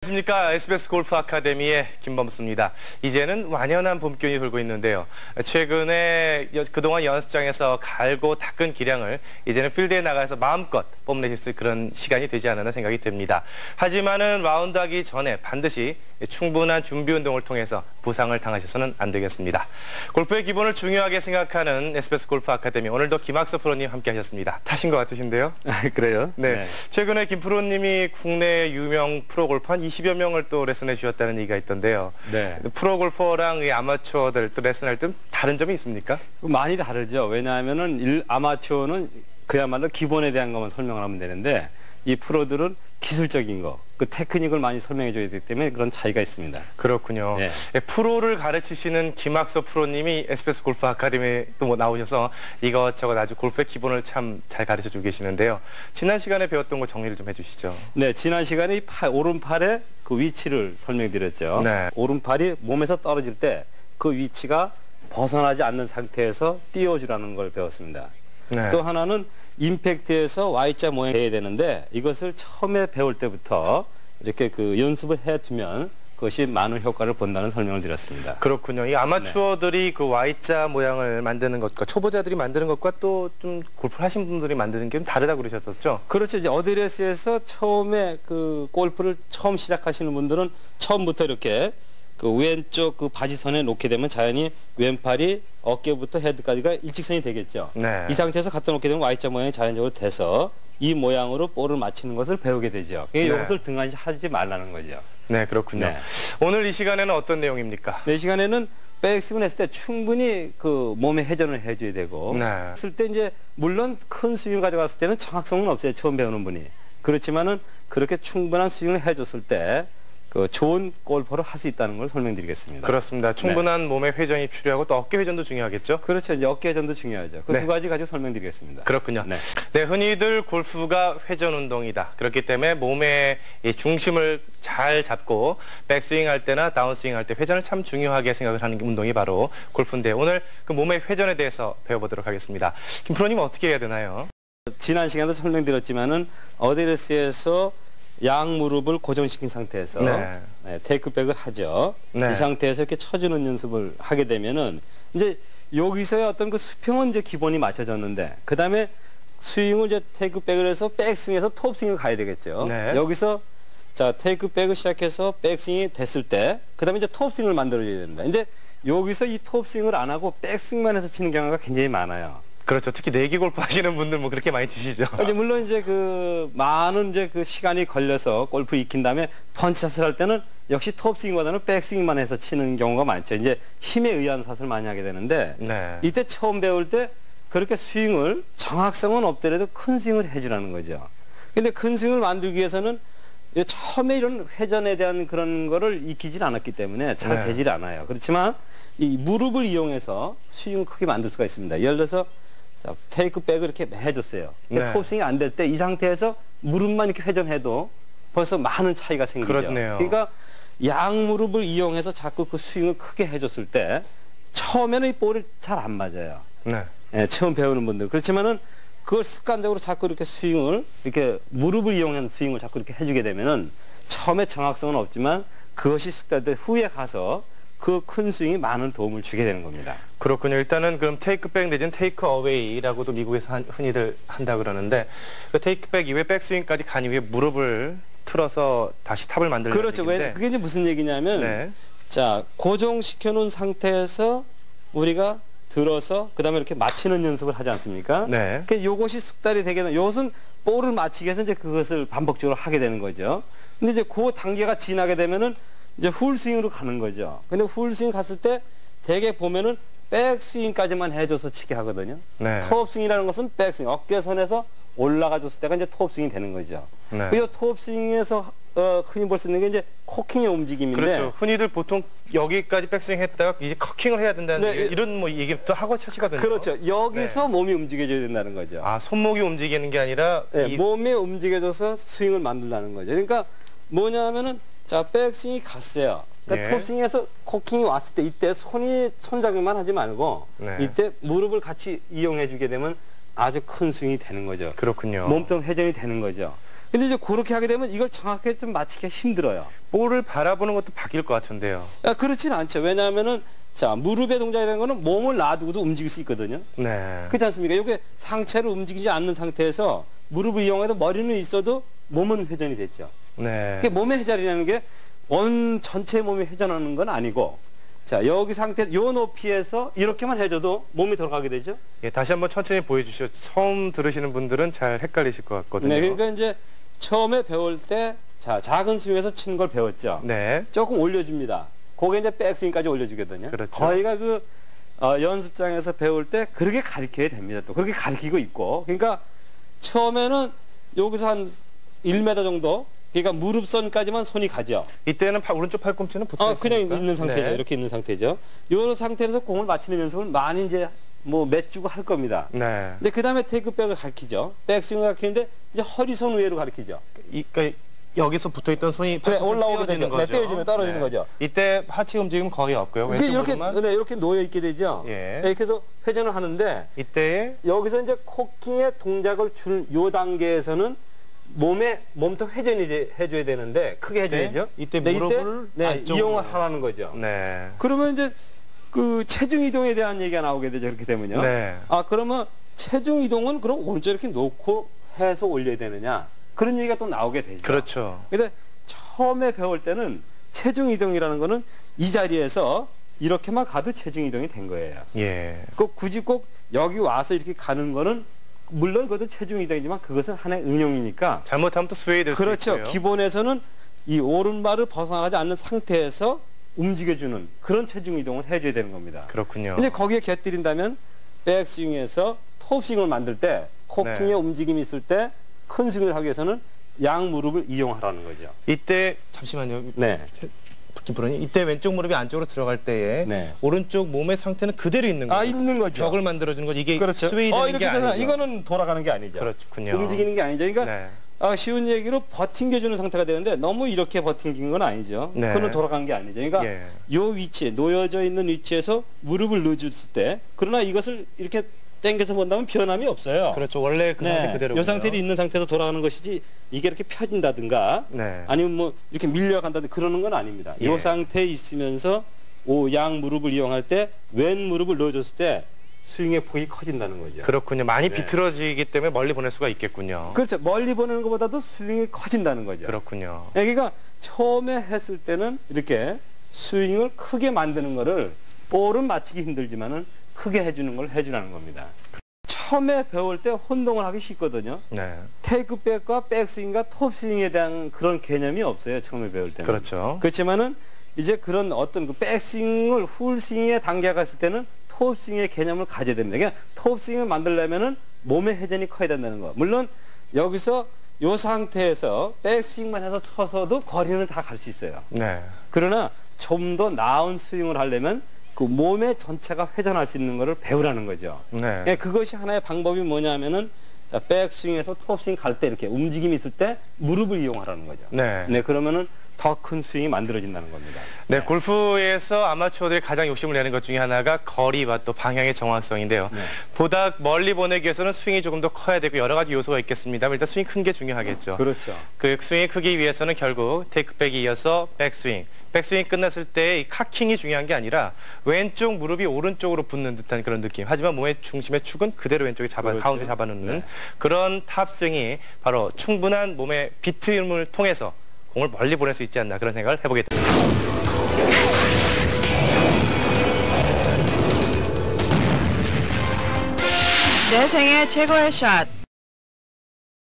안녕하십니까. SBS 골프 아카데미의 김범수입니다. 이제는 완연한 봄기운이 돌고 있는데요. 최근에 그동안 연습장에서 갈고 닦은 기량을 이제는 필드에 나가서 마음껏 뽐내실 수 있는 그런 시간이 되지 않았나 생각이 듭니다. 하지만은 라운드하기 전에 반드시 충분한 준비 운동을 통해서 부상을 당하셔서는 안 되겠습니다. 골프의 기본을 중요하게 생각하는 SBS 골프 아카데미, 오늘도 김학서 프로님 함께 하셨습니다. 타신 것 같으신데요? 그래요? 네. 최근에 김 프로님이 국내 유명 프로 골퍼 한 20여 명을 또 레슨해 주셨다는 얘기가 있던데요. 네. 프로 골퍼랑 이 아마추어들 또 레슨할 때 다른 점이 있습니까? 많이 다르죠. 왜냐하면은 아마추어는 그야말로 기본에 대한 것만 설명을 하면 되는데, 이 프로들은 기술적인 거, 그 테크닉을 많이 설명해 줘야 되기 때문에 그런 차이가 있습니다. 그렇군요. 네. 프로를 가르치시는 김학서 프로님이 SBS 골프 아카데미에 또 나오셔서 이것저것 아주 골프의 기본을 참 잘 가르쳐 주고 계시는데요. 지난 시간에 배웠던 거 정리를 좀 해주시죠. 네, 지난 시간에 오른팔의 그 위치를 설명드렸죠. 네. 오른팔이 몸에서 떨어질 때 그 위치가 벗어나지 않는 상태에서 띄워주라는 걸 배웠습니다. 네. 또 하나는 임팩트에서 Y자 모양이 돼야 되는데, 이것을 처음에 배울 때부터 이렇게 그 연습을 해두면 그것이 많은 효과를 본다는 설명을 드렸습니다. 그렇군요. 이 아마추어들이 그 Y자 모양을 만드는 것과 초보자들이 만드는 것과 또 좀 골프를 하신 분들이 만드는 게 좀 다르다고 그러셨었죠? 그렇죠. 이제 어드레스에서 처음에 그 골프를 처음 시작하시는 분들은 처음부터 이렇게 그 왼쪽 그 바지선에 놓게 되면 자연히 왼팔이 어깨부터 헤드까지가 일직선이 되겠죠. 네. 이 상태에서 갖다 놓게 되면 Y자 모양이 자연적으로 돼서 이 모양으로 볼을 맞히는 것을 배우게 되죠. 네. 이것을 등한시하지 말라는 거죠. 네, 그렇군요. 네. 오늘 이 시간에는 어떤 내용입니까? 네, 이 시간에는 백스윙을 했을 때 충분히 그 몸에 회전을 해줘야 되고, 네. 했을 때 이제 물론 큰 스윙을 가져갔을 때는 정확성은 없어요, 처음 배우는 분이. 그렇지만은 그렇게 충분한 스윙을 해줬을 때 그 좋은 골퍼를 할 수 있다는 걸 설명드리겠습니다. 그렇습니다. 충분한 몸의 회전이 필요하고 또 어깨 회전도 중요하겠죠? 그렇죠. 이제 어깨 회전도 중요하죠. 그 네. 두 가지 가지고 설명드리겠습니다. 그렇군요. 네. 네, 흔히들 골프가 회전 운동이다. 그렇기 때문에 몸의 이 중심을 잘 잡고 백스윙 할 때나 다운스윙 할 때 회전을 참 중요하게 생각을 하는 운동이 바로 골프인데, 오늘 그 몸의 회전에 대해서 배워보도록 하겠습니다. 김 프로님 어떻게 해야 되나요? 지난 시간에도 설명드렸지만은 어드레스에서 양 무릎을 고정시킨 상태에서 네. 테이크백을 하죠. 네. 이 상태에서 이렇게 쳐주는 연습을 하게 되면은 이제 여기서의 어떤 그 수평은 이제 기본이 맞춰졌는데, 그 다음에 스윙을 이제 테이크백을 해서 백스윙에서 톱스윙을 가야 되겠죠. 네. 여기서 자 테이크백을 시작해서 백스윙이 됐을 때, 그 다음에 이제 톱스윙을 만들어줘야 됩니다. 이제 여기서 이 톱스윙을 안 하고 백스윙만 해서 치는 경우가 굉장히 많아요. 그렇죠. 특히 내기 골프 하시는 분들 뭐 그렇게 많이 치시죠. 이제 물론 이제 그 많은 이제 그 시간이 걸려서 골프 익힌 다음에 펀치샷을 할 때는 역시 톱스윙보다는 백스윙만 해서 치는 경우가 많죠. 이제 힘에 의한 샷을 많이 하게 되는데, 네. 이때 처음 배울 때 그렇게 스윙을 정확성은 없더라도 큰 스윙을 해주라는 거죠. 근데 큰 스윙을 만들기 위해서는 처음에 이런 회전에 대한 그런 거를 익히질 않았기 때문에 잘 네. 되질 않아요. 그렇지만 이 무릎을 이용해서 스윙을 크게 만들 수가 있습니다. 예를 들어서 자, 테이크백을 이렇게 해줬어요. 네. 톱스윙이 안 될 때 이 상태에서 무릎만 이렇게 회전해도 벌써 많은 차이가 생기죠. 그렇네요. 그러니까 양 무릎을 이용해서 자꾸 그 스윙을 크게 해줬을 때 처음에는 이 볼이 잘 안 맞아요. 네. 예, 처음 배우는 분들. 그렇지만은 그걸 습관적으로 자꾸 이렇게 스윙을 이렇게 무릎을 이용한 스윙을 자꾸 이렇게 해주게 되면은 처음에 정확성은 없지만 그것이 습관될 후에 가서 그 큰 스윙이 많은 도움을 주게 되는 겁니다. 그렇군요. 일단은 그럼 테이크백 내지는 테이크 어웨이라고도 미국에서 흔히들 한다 그러는데, 그 테이크백 이후에 백스윙까지 간 이후에 무릎을 틀어서 다시 탑을 만들는 그렇죠. 왜 그게 이제 무슨 얘기냐면, 네. 자 고정시켜 놓은 상태에서 우리가 들어서 그다음에 이렇게 맞히는 연습을 하지 않습니까? 네. 그 요것이 습관이 되게 되는, 요것은 볼을 맞히기 위해서 이제 그것을 반복적으로 하게 되는 거죠. 근데 이제 그 단계가 지나게 되면은 이제 풀스윙으로 가는 거죠. 근데 풀스윙 갔을 때 대개 보면은 백스윙까지만 해줘서 치게 하거든요. 네. 톱스윙이라는 것은 백스윙, 어깨선에서 올라가줬을 때가 이제 톱스윙이 되는 거죠. 네. 그 톱스윙에서 흔히 볼 수 있는 게 이제 코킹의 움직임인데, 그렇죠. 흔히들 보통 여기까지 백스윙 했다가 이제 커킹을 해야 된다는 네. 이런 뭐 얘기도 하고 차시거든요. 그렇죠. 여기서 네. 몸이 움직여줘야 된다는 거죠. 아, 손목이 움직이는 게 아니라 네, 몸이 움직여져서 스윙을 만들라는 거죠. 그러니까 뭐냐면은 자 백스윙이 갔어요. 그러니까 네. 톱스윙에서 코킹이 왔을 때 이때 손잡이만 하지 말고 네. 이때 무릎을 같이 이용해 주게 되면 아주 큰 스윙이 되는 거죠. 그렇군요. 몸통 회전이 되는 거죠. 근데 이제 그렇게 하게 되면 이걸 정확하게 좀 맞추기가 힘들어요. 볼을 바라보는 것도 바뀔 것 같은데요. 그렇지는 않죠. 왜냐하면은 자, 무릎의 동작이라는 거는 몸을 놔두고도 움직일 수 있거든요. 네. 그렇지 않습니까? 이게 상체를 움직이지 않는 상태에서 무릎을 이용해도 머리는 있어도 몸은 회전이 됐죠. 네. 그게 몸의 회전이라는 게 온 전체 몸이 회전하는 건 아니고, 자, 여기 상태, 요 높이에서 이렇게만 해줘도 몸이 돌아가게 되죠. 예, 다시 한번 천천히 보여주시죠. 처음 들으시는 분들은 잘 헷갈리실 것 같거든요. 네, 그러니까 이제 처음에 배울 때, 자, 작은 스윙에서 치는 걸 배웠죠. 네. 조금 올려줍니다. 그게 이제 백스윙까지 올려주거든요. 그렇죠. 저희가 그 연습장에서 배울 때 그렇게 가르쳐야 됩니다. 또 그렇게 가르치고 있고, 그러니까 처음에는 여기서 한 1m 정도, 그러니까 무릎선까지만 손이 가죠. 이때는 오른쪽 팔꿈치는 붙어 있습니까? 그냥 있는 상태죠. 네. 이렇게 있는 상태죠. 이 상태에서 공을 맞히는 연습을 많이 이제 뭐 몇 주고 할 겁니다. 네. 이제 그 다음에 테이크백을 가르치죠. 백스윙을 가르치는데 이제 허리선 위로 가르치죠. 그러니까 여기서 붙어있던 손이 그래, 올라오게 떼어지는 되죠. 네, 떼어지면 떨어지는 거죠. 이때 하체 움직임은 거의 없고요. 그게 왼쪽 이렇게, 무릎만. 네, 이렇게 놓여 있게 되죠. 예. 이렇게 해서 회전을 하는데 이때에 여기서 이제 코킹의 동작을 줄 요 단계에서는 몸통 회전이 해줘야 되는데 크게 해줘야죠. 이때 네, 무릎을 네, 안쪽으로. 이용을 하라는 거죠. 네. 그러면 이제 그 체중 이동에 대한 얘기가 나오게 되죠. 그렇게 되면요. 네. 그러면 체중 이동은 그럼 오른쪽 이렇게 놓고 해서 올려야 되느냐? 그런 얘기가 또 나오게 되죠. 그렇죠. 근데 처음에 배울 때는 체중 이동이라는 거는 이 자리에서 이렇게만 가도 체중 이동이 된 거예요. 예. 굳이 꼭 여기 와서 이렇게 가는 거는 물론 그것도 체중 이동이지만 그것은 하나의 응용이니까. 잘못하면 또 스웨이 될수 그렇죠. 있고요. 기본에서는 이 오른발을 벗어나지 않는 상태에서 움직여주는 그런 체중 이동을 해줘야 되는 겁니다. 그렇군요. 근데 거기에 곁들인다면 백스윙에서 톱스윙을 만들 때 코킹의 네. 움직임이 있을 때 큰 스윙을 하기 위해서는 양 무릎을 이용하라는 거죠. 이때 잠시만요. 네. 김프로님, 이때 왼쪽 무릎이 안쪽으로 들어갈 때에 네. 오른쪽 몸의 상태는 그대로 있는 거죠. 있는 거죠. 벽을 만들어주는 거죠. 이게 그렇죠. 스웨이 되는 게 아니죠. 이거는 돌아가는 게 아니죠. 그렇군요. 움직이는 게 아니죠. 그러니까 네. 쉬운 얘기로 버팅겨주는 상태가 되는데 너무 이렇게 버팅긴 건 아니죠. 네. 그거는 돌아간 게 아니죠. 그러니까 예. 요 위치에 놓여져 있는 위치에서 무릎을 넣어줬을 때 그러나 이것을 이렇게 당겨서 본다면 변함이 없어요. 그렇죠. 원래 그 상태 그대로. 이 상태로 있는 상태에서 돌아가는 것이지 이게 이렇게 펴진다든가 네. 아니면 뭐 이렇게 밀려간다든가 그러는 건 아닙니다. 예. 이 상태에 있으면서 양 무릎을 이용할 때 왼 무릎을 넣어줬을 때 스윙의 폭이 커진다는 거죠. 그렇군요. 많이 네. 비틀어지기 때문에 멀리 보낼 수가 있겠군요. 그렇죠. 멀리 보내는 것보다도 스윙이 커진다는 거죠. 그렇군요. 그러니까 처음에 했을 때는 이렇게 스윙을 크게 만드는 거를 볼은 맞히기 힘들지만은 크게 해주는 걸 해주라는 겁니다. 처음에 배울 때 혼동을 하기 쉽거든요. 네. 테이크백과 백스윙과 톱스윙에 대한 그런 개념이 없어요. 처음에 배울 때는. 그렇죠. 그렇지만은 이제 그런 어떤 그 백스윙을 풀스윙에 단계가 있을 때는 톱스윙의 개념을 가져야 됩니다. 그러니까 톱스윙을 만들려면은 몸의 회전이 커야 된다는 거. 물론 여기서 이 상태에서 백스윙만 해서 쳐서도 거리는 다 갈 수 있어요. 네. 그러나 좀 더 나은 스윙을 하려면 그 몸의 전체가 회전할 수 있는 것을 배우라는 거죠. 네. 그것이 하나의 방법이 뭐냐면은 자, 백스윙에서 톱스윙 갈 때 이렇게 움직임이 있을 때 무릎을 이용하라는 거죠. 네. 네, 그러면은 더 큰 스윙이 만들어진다는 겁니다. 네, 골프에서 아마추어들이 가장 욕심을 내는 것 중에 하나가 거리와 또 방향의 정확성인데요. 네. 보다 멀리 보내기 위해서는 스윙이 조금 더 커야 되고 여러 가지 요소가 있겠습니다만 일단 스윙 큰 게 중요하겠죠. 그렇죠. 그 스윙이 크기 위해서는 결국 테이크백이 이어서 백스윙. 백스윙이 끝났을 때 이 카킹이 중요한 게 아니라 왼쪽 무릎이 오른쪽으로 붙는 듯한 그런 느낌. 하지만 몸의 중심의 축은 그대로 왼쪽에 그렇죠. 가운데 잡아놓는 네. 그런 탑스윙이 바로 충분한 몸의 비트임을 통해서 공을 멀리 보낼 수 있지 않나 그런 생각을 해보게 됩니다. 내 생애 최고의 샷.